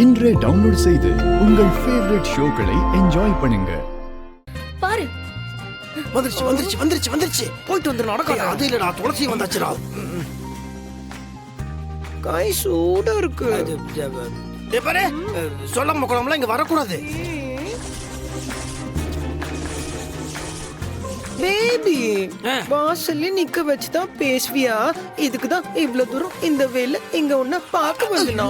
இன்றே டவுன்லோட் செய்து உங்கள் ஃபேவரட் ஷோக்களை என்ஜாய் பண்ணுங்க. பாரு, வந்துருச்சு போயிட்டு வந்து நடக்காத. அது இல்லடா, துளசி வந்தாச்சுடா. காய் சூடா இருக்கு. பாரு, சொல்லாம குழம்புலாம் இங்க வரக்கூடாது. பேபி வாசல்ல நிக்க வச்சுதான் பேசுவியா? இதுக்குதான் இவ்வளவு தூரம் இந்த வேலை இங்க ஒன்ன பாக்க வந்தனா.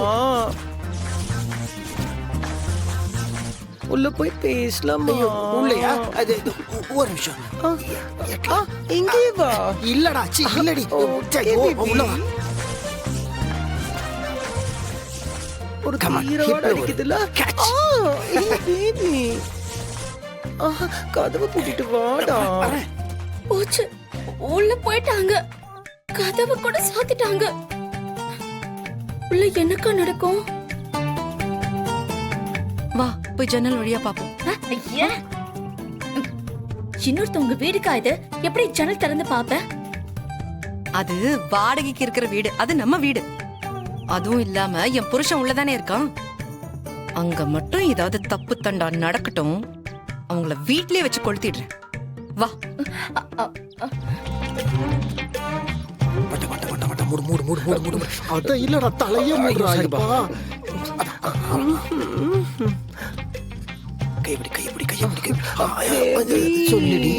உள்ள போய் பேசலாமா? உள்ளயா? அது ஒரு நிமிஷம். இங்கே வா. இல்லடா, சி இல்லடி. உள்ள வா. ஒரு Come on, கீரோட hip அடிக்குதுல. catch. Baby கதவை பூட்டிட்டு வாடா. போச்சு, உள்ள போயிட்டாங்க. கதவு கூட சாத்திட்டாங்க. உள்ள என்னக்கா நடக்கும்? வா போய் ஜன்னல் வழியா பாப்போம். ஐயா, இன்னொருத்தவங்க வீடுக்கா இது? எப்படி ஜன்னல் திறந்து பாப்ப? அது வாடகைக்கு இருக்கிற வீடு, அது நம்ம வீடு. அதுவும் இல்லாம என் புருஷன் உள்ளதானே இருக்கான். அங்க மட்டும் ஏதாவது தப்பு தண்டா நடக்கட்டும், அவங்கள வீட்லயே வச்சு கொளுத்திடுறேன். வா. மூடு. அதான் இல்லடா, தலையே மூடுறாங்கப்பா. கைப்பிடி. சொல்லிடி.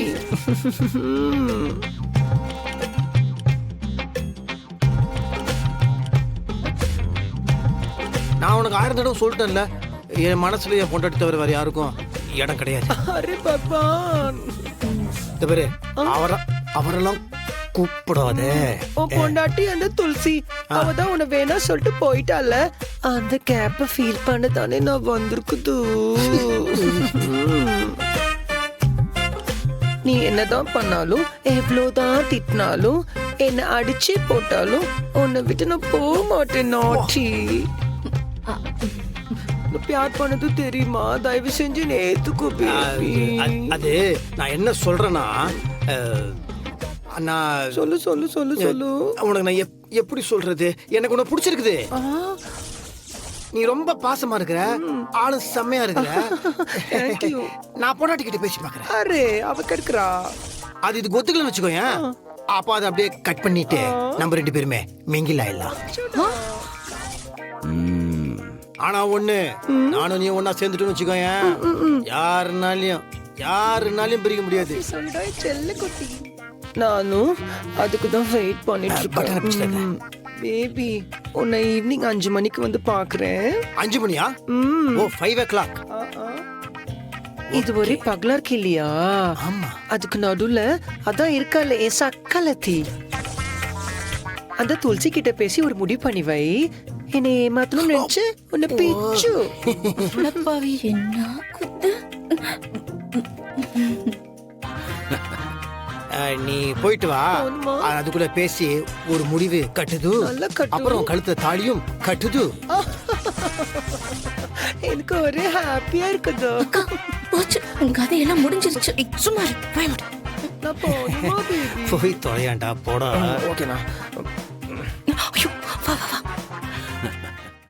நான் உனக்கு 1000 தடவை சொல்லிட்டேன்ல, என் மனசுல என் பொண்டாட்டி தவிர வேற யாருக்கும் இடம் கிடையாது. அரே பகவான், இந்த பேரு அவரெல்லாம் கூப்பிடாதே. ஓ பொண்டாட்டி அந்த துளசி அவதான் உன்னை வேணா சொல்லிட்டு போயிட்டால. அந்த கேப்ப ஃபீல் பண்ண தானே நான் வந்திருக்குது. நீ என்னதான் பண்ணாலும், எவ்வளவுதான் திட்டினாலும், என்ன அடிச்சு போட்டாலும் உன்னை விட்டு நான் போக மாட்டேன். நாட்டி பியார் பண்ணது தெரியுமா? தயவு செஞ்சு நேத்துக்கோ பேபி. அது நான் என்ன சொல்றேன்னா, நான் சொல்லு. உனக்கு நான் எப்படி சொல்றது, எனக்கு உன்னை பிடிச்சிருக்குது. நீ ரொம்ப பாசமா இருக்கிற, ஆளு செம்மையா இருக்கிற. நான் பொண்டாட்டி கிட்ட பேசி பாக்குறேன். அரே அவ கெடுக்கிறா. அது இதுக்கு ஒத்துக்கலன்னு வச்சுக்கோயேன், அப்ப அதை அப்படியே கட் பண்ணிட்டு நம்ம 2 பேருமே மிங்கில் ஆயிடலாம். ஆனா ஒண்ணு, நானும் நீ ஒன்னா சேர்ந்துட்டோம்னு வச்சுக்கோயேன், யாருனாலையும் பிரிக்க முடியாது. சொல்டா செல்ல குட்டி. நானும் அதுக்கு தான் வெயிட் பண்ணிட்டு இருக்கேன். பேபி உன்னை ஈவினிங் 5 மணிக்கு வந்து பாக்குறேன். 5 மணியா? ஓ 5 o'clock. இது ஒரே பகலா இருக்கு இல்லையா? ஆமா. அதுக்கு நடுவுல அதான் இருக்கால என் சக்கலத்தி. அந்த துளசி கிட்ட பேசி ஒரு முடிவு பண்ணி வை. என்னை ஏமாத்தணும் நினைச்சு உன்னை பிச்சு. என்ன குத்து? நீ போயிட்டு வா. அதுக்குள்ள பேசி ஒரு முடிவு கட்டுது. அப்புறம் கழுத்துல தாலியும் கட்டுது. எனக்கு ஒரே ஹாப்பியா இருக்குது. போச்சு, உங்க கதையெல்லாம் முடிஞ்சிருச்சு. சும்மா இரு, பயப்பட. நான் போடுமா பேபி? போய் தொலையாண்டா போடா. ஓகேண்ணா.